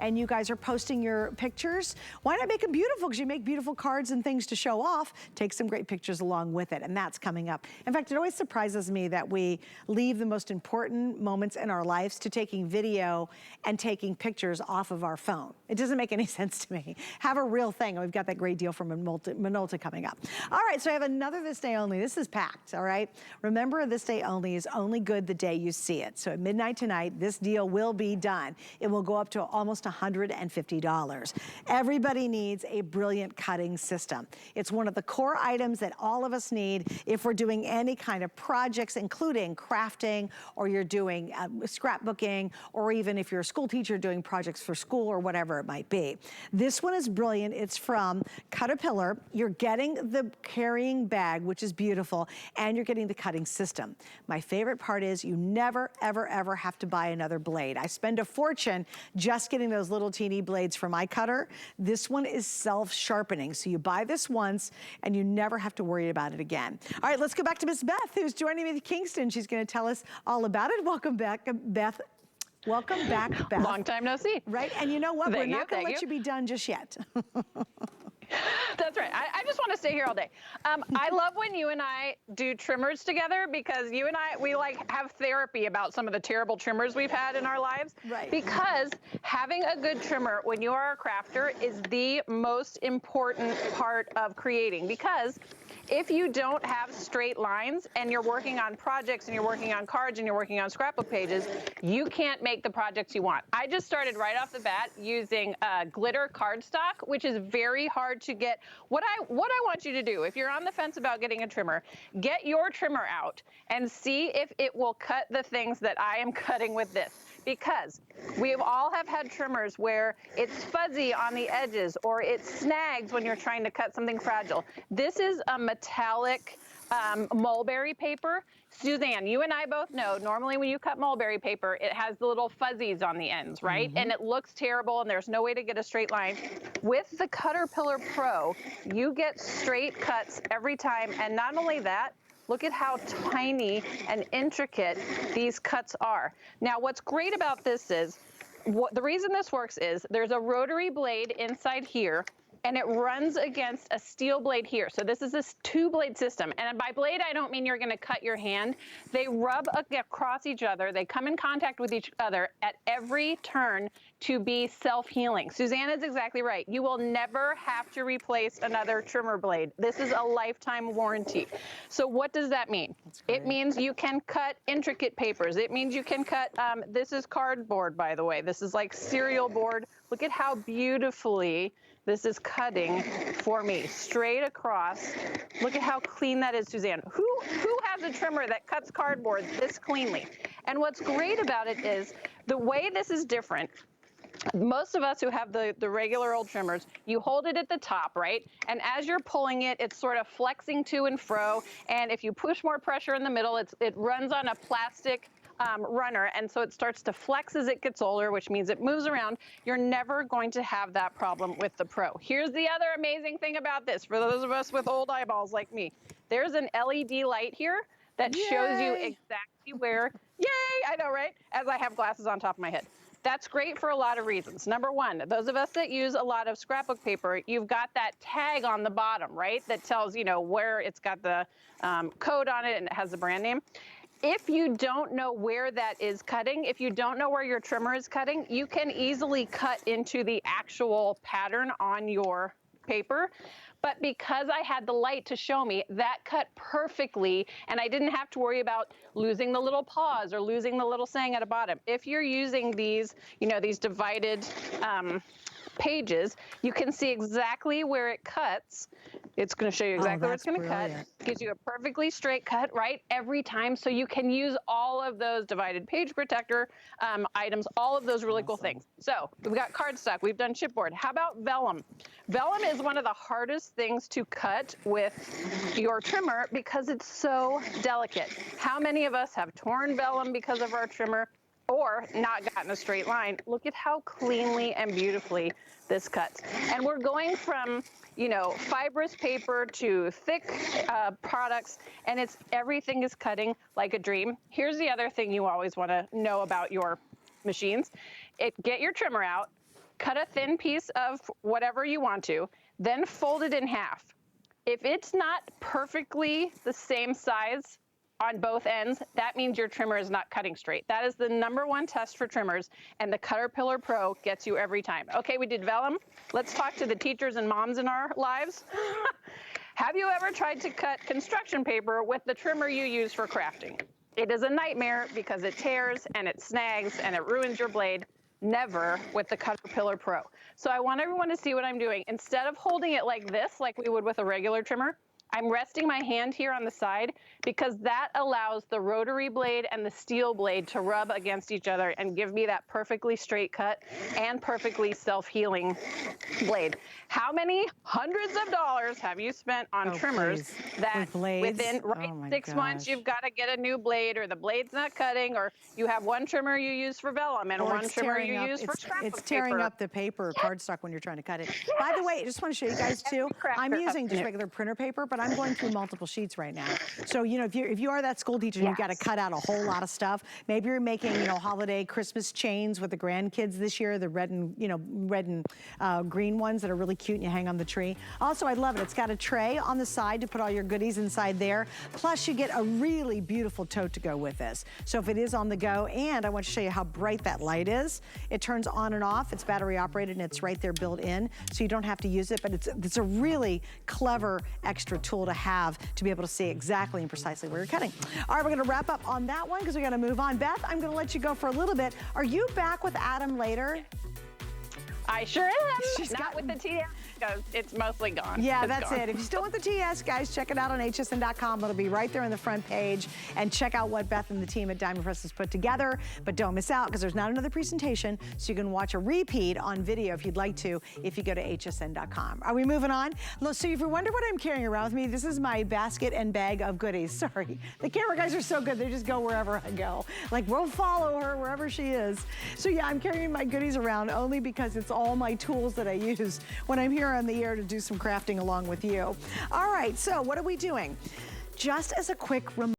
and you guys are posting your pictures, why not make them beautiful? Because you make beautiful cards and things to show off. Take some great pictures along with it, and that's coming up. In fact, it always surprises me that we leave the most important moments in our lives to taking video and taking pictures off of our phone. It doesn't make any sense to me. Have a real thing. We've got that great deal from Minolta coming up. All right, so I have another this day only. This is packed, all right? Remember, this day only is only good the day you see it. So at midnight tonight, this deal will be done. It will go up to almost $150. Everybody needs a brilliant cutting system. It's one of the core items that all of us need if we're doing any kind of projects, including crafting, or you're doing scrapbooking, or even if you're a school teacher doing projects for school or whatever it might be. This one is brilliant. It's from CutterPillar. You're getting the carrying bag, which is beautiful, and you're getting the cutting system. My favorite part is you never, ever, ever have to buy another blade. I spend a fortune just getting those little teeny blades for my cutter. This one is self-sharpening, so you buy this once and you never have to worry about it again. All right, let's go back to Miss Beth, who's joining me in Kingston. She's going to tell us all about it. Welcome back, Beth. Welcome back, Beth. Long time no see. Right, and you know what? We're not going to let you be done just yet. That's right. I just want to stay here all day. I love when you and I do trimmers together, because you and we like have therapy about some of the terrible trimmers we've had in our lives. Right. Because having a good trimmer when you are a crafter is the most important part of creating. Because if you don't have straight lines and you're working on projects and you're working on cards and you're working on scrapbook pages, you can't make the projects you want. I just started right off the bat using glitter cardstock, which is very hard to get. What I want you to do, if you're on the fence about getting a trimmer, get your trimmer out and see if it will cut the things that I am cutting with this. Because we all have had trimmers where it's fuzzy on the edges or it snags when you're trying to cut something fragile. This is a metallic mulberry paper. Suzanne, you and I both know, normally when you cut mulberry paper, it has the little fuzzies on the ends, right? And it looks terrible and there's no way to get a straight line. With the CutterPillar Pro, you get straight cuts every time. And not only that, look at how tiny and intricate these cuts are. Now, what's great about this is, the reason this works is there's a rotary blade inside here, and it runs against a steel blade here. So this is this 2-blade system. And by blade, I don't mean you're gonna cut your hand. They rub across each other. They come in contact with each other at every turn to be self-healing. Suzanne is exactly right. You will never have to replace another trimmer blade. This is a lifetime warranty. So what does that mean? It means you can cut intricate papers. It means you can cut, this is cardboard, by the way. This is like cereal board. Look at how beautifully this is cutting for me, straight across. Look at how clean that is, Suzanne. Who has a trimmer that cuts cardboard this cleanly? And what's great about it is the way this is different. Most of us who have the regular old trimmers, you hold it at the top, right? And as you're pulling it, it's sort of flexing to and fro. And if you push more pressure in the middle, it runs on a plastic runner, and so it starts to flex as it gets older, which means it moves around. You're never going to have that problem with the Pro. Here's the other amazing thing about this, for those of us with old eyeballs like me. There's an LED light here that shows you exactly where, yay, I know, right? As I have glasses on top of my head. That's great for a lot of reasons. Number one, those of us that use a lot of scrapbook paper, you've got that tag on the bottom, right? That tells, you know, where it's got the code on it and it has the brand name. If you don't know where that is cutting, if you don't know where your trimmer is cutting, you can easily cut into the actual pattern on your paper. But because I had the light to show me, that cut perfectly, and I didn't have to worry about losing the little pause or losing the little saying at the bottom. If you're using these, you know, these divided pages, you can see exactly where it cuts. It's going to show you exactly where it's going to cut. Gives you a perfectly straight cut, right, every time. So you can use all of those divided page protector items, all of those really cool things. So we've got cardstock. We've done chipboard. How about vellum? Vellum is one of the hardest things to cut with your trimmer because it's so delicate. How many of us have torn vellum because of our trimmer or not gotten a straight line? Look at how cleanly and beautifully this cuts. And we're going from, you know, fibrous paper to thick products, and everything is cutting like a dream. Here's the other thing you always want to know about your machines. Get your trimmer out, cut a thin piece of whatever you want to, then fold it in half. If it's not perfectly the same size on both ends, that means your trimmer is not cutting straight. That is the #1 test for trimmers, and the CutterPillar Pro gets you every time. Okay, we did vellum. Let's talk to the teachers and moms in our lives. Have you ever tried to cut construction paper with the trimmer you use for crafting? It is a nightmare because it tears and it snags and it ruins your blade. Never with the CutterPillar Pro. So I want everyone to see what I'm doing. Instead of holding it like this, like we would with a regular trimmer, I'm resting my hand here on the side because that allows the rotary blade and the steel blade to rub against each other and give me that perfectly straight cut and perfectly self-healing blade. How many hundreds of dollars have you spent on trimmers that within 6 months you've got to get a new blade, or the blade's not cutting, or you have one trimmer you use for vellum and one trimmer you use for scrapbook paper? It's tearing up the paper cardstock when you're trying to cut it. By the way, I just want to show you guys too, I'm using just regular printer paper, but I'm going through multiple sheets right now. So, you know, if you are that school teacher and you've got to cut out a whole lot of stuff, maybe you're making, you know, holiday Christmas chains with the grandkids this year, the red and, you know, red and green ones that are really cute and you hang on the tree. Also, I love it. It's got a tray on the side to put all your goodies inside there. Plus, you get a really beautiful tote to go with this. So if it is on the go, and I want to show you how bright that light is. It turns on and off. It's battery operated and it's right there built in, so you don't have to use it, but it's a really clever extra tool to have to be able to see exactly and precisely where you're cutting. All right, we're gonna wrap up on that one because we gotta move on. Beth, I'm gonna let you go for a little bit. Are you back with Adam later? I sure am. She's not with the TS because it's mostly gone. Yeah, that's it. If you still want the TS, guys, check it out on hsn.com. It'll be right there on the front page. And check out what Beth and the team at Diamond Press has put together. But don't miss out because there's not another presentation, so you can watch a repeat on video if you'd like to if you go to hsn.com. Are we moving on? So if you wonder what I'm carrying around with me, this is my basket and bag of goodies. Sorry. The camera guys are so good. They just go wherever I go. Like, we'll follow her wherever she is. So yeah, I'm carrying my goodies around only because it's all my tools that I use when I'm here on the air to do some crafting along with you. All right, so what are we doing? Just as a quick reminder,